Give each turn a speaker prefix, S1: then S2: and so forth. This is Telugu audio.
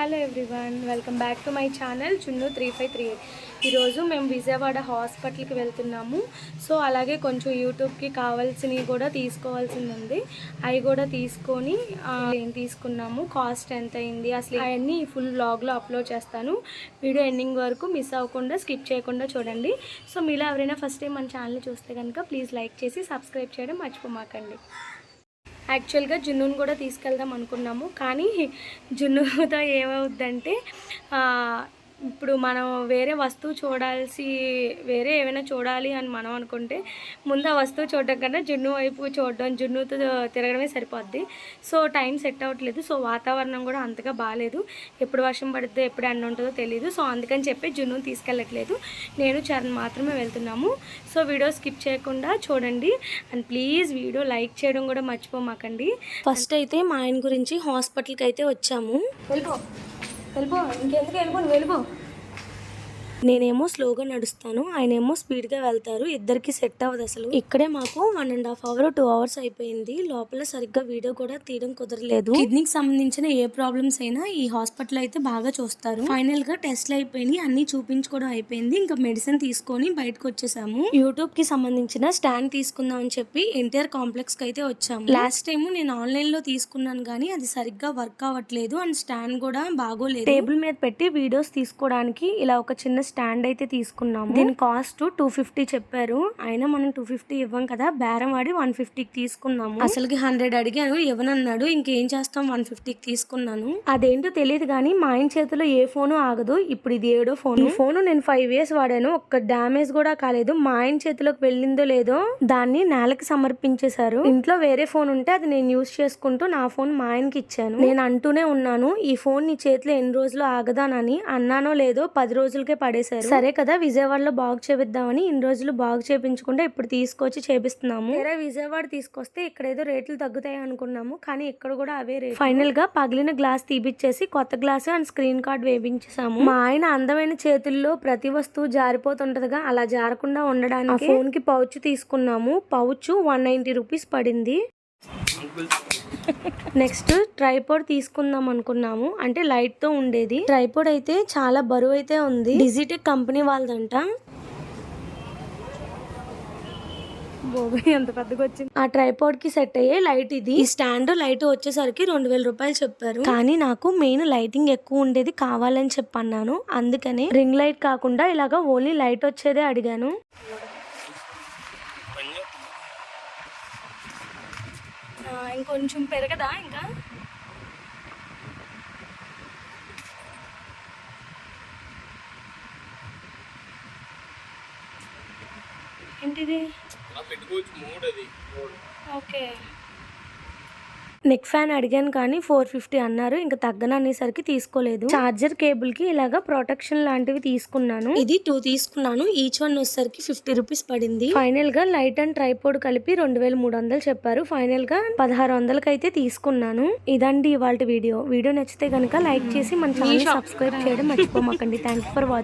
S1: Hello everyone, welcome back to my channel Chunnu 3538. ఈరోజు మేము విజయవాడ హాస్పిటల్కి వెళ్తున్నాము. సో అలాగే కొంచెం యూట్యూబ్కి కావాల్సినవి కూడా తీసుకోవాల్సింది ఉంది. అవి కూడా తీసుకొని ఏం తీసుకున్నాము, కాస్ట్ ఎంత అయింది, అసలు అవన్నీ ఫుల్ వ్లాగ్లో అప్లోడ్ చేస్తాను. వీడియో ఎండింగ్ వరకు మిస్ అవ్వకుండా స్కిప్ చేయకుండా చూడండి. సో మీలో ఎవరైనా ఫస్ట్ టైం మన ఛానల్ చూస్తే కనుక ప్లీజ్ లైక్ చేసి సబ్స్క్రైబ్ చేయడం మర్చిపోమాకండి. యాక్చువల్గా జున్నును కూడా తీసుకెళ్దాం అనుకున్నాము, కానీ జున్నుతో ఏమవుద్దంటే ఇప్పుడు మనం వేరే వస్తువు వేరే ఏమైనా చూడాలి అని మనం అనుకుంటే ముందు ఆ వస్తువు చూడడం కన్నా జున్ను వైపు చూడడం, జున్నుతో తిరగడమే సరిపోద్ది. సో టైం సెట్ అవ్వట్లేదు. సో వాతావరణం కూడా అంతగా బాగాలేదు, ఎప్పుడు వర్షం పడుతుందో ఎప్పుడు ఎండ ఉంటుందో తెలియదు. సో అందుకని చెప్పి జున్నును తీసుకెళ్ళట్లేదు, నేను చరణ్ మాత్రమే వెళ్తున్నాము. సో వీడియో స్కిప్ చేయకుండా చూడండి అండ్ ప్లీజ్ వీడియో లైక్ చేయడం కూడా మర్చిపోమాకండి. ఫస్ట్ అయితే మా ఆయన గురించి హాస్పిటల్కి అయితే వచ్చాము. వెళ్ళిపో ఇంకెందుకు వెళ్ళిపో. నేనేమో స్లోగా నడుస్తాను, ఆయన ఏమో స్పీడ్గా వెళ్తారు. ఇద్దరికి సెట్ అవ్వదు అసలు. ఇక్కడే మాకు 1.5 hour 2 hours అయిపోయింది. లోపల సరిగ్గా వీడియో కూడా తీయడం కుదరలేదు. కిడ్నీకి సంబంధించిన ఏ ప్రాబ్లమ్స్ అయినా ఈ హాస్పిటల్ అయితే బాగా చూస్తారు. ఫైనల్ గా టెస్ట్లు అయిపోయి అన్ని చూపించుకోవడం అయిపోయింది. ఇంకా మెడిసిన్ తీసుకొని బయటకు వచ్చేసాము. యూట్యూబ్ కి సంబంధించిన స్టాండ్ తీసుకుందాం అని చెప్పి ఎన్టీఆర్ కాంప్లెక్స్ కి అయితే వచ్చాము. లాస్ట్ టైం నేను ఆన్లైన్ లో తీసుకున్నాను కానీ అది సరిగ్గా వర్క్ అవ్వట్లేదు అండ్ స్టాండ్ కూడా బాగోలేదు. టేబుల్ మీద పెట్టి వీడియోస్ తీసుకోవడానికి ఇలా ఒక చిన్న స్టాండ్ అయితే తీసుకున్నాము. దీని కాస్ట్ 250 చెప్పారు. అయినా మనం 250 ఇవ్వం కదా, బేరం ఆడి 150కి తీసుకున్నాము. అసలుకి 100 అడిగాను, ఇవ్వనన్నాడు. ఇంకేం చేస్తాం, 150కి తీసుకున్నాను. అదేంటో తెలియదు కానీ మా ఆయన చేతిలో ఏ ఫోను ఆగదు. ఇప్పుడు ఇది 7వ ఫోన్. ఈ ఫోన్ నేను 5 years వాడాను, ఒక్క డ్యామేజ్ కూడా కాలేదు. మా ఆయన చేతిలోకి వెళ్ళిందో లేదో దాన్ని నేలకి సమర్పించేశారు. ఇంట్లో వేరే ఫోన్ ఉంటే అది నేను యూజ్ చేసుకుంటూ నా ఫోన్ మా ఆయనకి ఇచ్చాను. నేను అంటూనే ఉన్నాను, ఈ ఫోన్ నీ చేతిలో ఎన్ని రోజులు ఆగదానని. అన్నానో లేదో 10 రోజులకే పడేశారు. సరే కదా, విజయవాడలో బాగు చేపిద్దామని ఇన్ని రోజులు బాగు చేపించుకుంటే ఇప్పుడు తీసుకొచ్చి చేపిస్తున్నాము. వేరే విజయవాడ తీసుకొస్తే ఇక్కడ ఏదో రేట్లు తగ్గుతాయి అనుకున్నాము, కానీ ఇక్కడ కూడా అవే రేట్లు. ఫైనల్ గా పగిలిన గ్లాస్ తీపిచ్చేసి కొత్త గ్లాస్ అండ్ స్క్రీన్ కార్డ్ వేపించేసాము. మా ఆయన అందమైన చేతుల్లో ప్రతి వస్తువు జారిపోతుంటదిగా, అలా జారకుండా ఉండడానికి ఫోన్ కి పౌచ్ తీసుకున్నాము. పౌచ్ 190 రూపీస్ పడింది. నెక్స్ట్ ట్రైపోడ్ తీసుకుందాం అనుకున్నాము, అంటే లైట్ తో ఉండేది. ట్రైపోడ్ అయితే చాలా బరువు అయితే ఉంది, డిజిటెక్ కంపెనీ వాళ్ళదంట. ఎంత పెద్దగా వచ్చింది. ఆ ట్రైపోడ్ కి సెట్ అయ్యే లైట్ ఇది. ఈ స్టాండ్ లైట్ వచ్చేసరికి 2000 రూపాయలు చెప్పారు. కానీ నాకు మెయిన్ లైటింగ్ ఎక్కువ ఉండేది కావాలని చెప్పన్నాను. అందుకనే రింగ్ లైట్ కాకుండా ఇలాగా ఓన్లీ లైట్ వచ్చేదే అడిగాను. ఇంకొంచెం పెరగదా ఇంకా? ఏంటిది? ఓకే. నెక్ ఫ్యాన్ అడిగాను కానీ 450 అన్నారు. ఇంకా తగ్గననేసరికి తీసుకోలేదు. చార్జర్ కేబుల్ కి ఇలాగా ప్రొటెక్షన్ లాంటివి తీసుకున్నాను. ఇది 2 తీసుకున్నాను. ఈచ్ వన్ వచ్చేసరికి 50 రూపీస్ పడింది. ఫైనల్ గా లైట్ అండ్ ట్రైపోడ్ కలిపి 2300 చెప్పారు. ఫైనల్ గా 1600కి అయితే తీసుకున్నాను. ఇదండి ఇవాళ వీడియో నచ్చితే కనుక లైక్ చేసి మన ఛానల్ సబ్స్క్రైబ్ చేయడం మర్చిపోమాకండి. Thank you for watching.